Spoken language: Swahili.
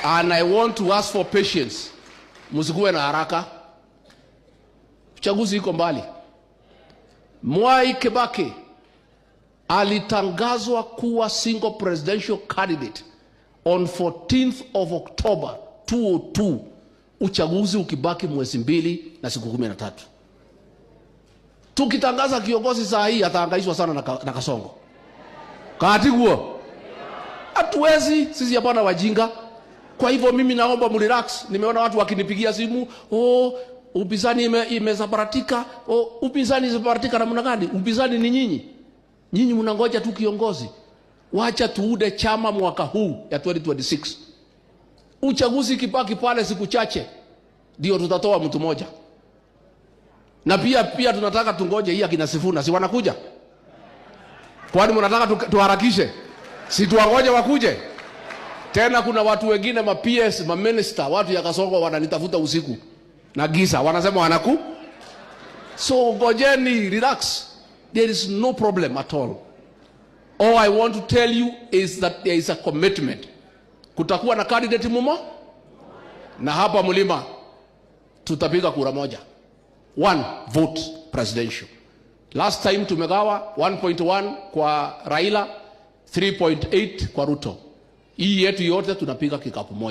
And I want to ask for patience. Msikuwe na haraka. Uchaguzi iko mbali. Mwai Kibaki alitangazwa kuwa single presidential candidate on 14th of October 2002. Uchaguzi ukibaki mwezi 2 na siku 13. Tukitangaza kiongozi saa hii atahangaishwa sana na Kasongo. Kaatiguo. Hatuwezi sisi hapana wajinga. Kwa hivyo mimi naomba mrelax. Nimeona watu wakinipigia simu, upinzani imesabaratika. Upinzani imesabaratika namna gani? Upinzani ni nyinyi. Nyinyi mnangoja tu kiongozi. Wacha tuude chama mwaka huu ya 2026. Uchaguzi kipaki pale siku chache ndio tutatoa mtu moja. Na pia tunataka tungoje hii akina Sifuna, si wanakuja? Kwani mnataka tuharakishe? Si tuangoje wakuje? Tena kuna watu wengine ma PS, ma minister, watu ya Kasongo wananitafuta usiku na giza, wanasema wanaku. So ngojeni, relax. There is no problem at all. All I want to tell you is that there is a commitment. Kutakuwa na candidate mumo na hapa Mlima tutapiga kura moja. 1 vote presidential. Last time tumegawa 1.1 kwa Raila, 3.8 kwa Ruto. Hii yetu yote tunapiga kikapu moja.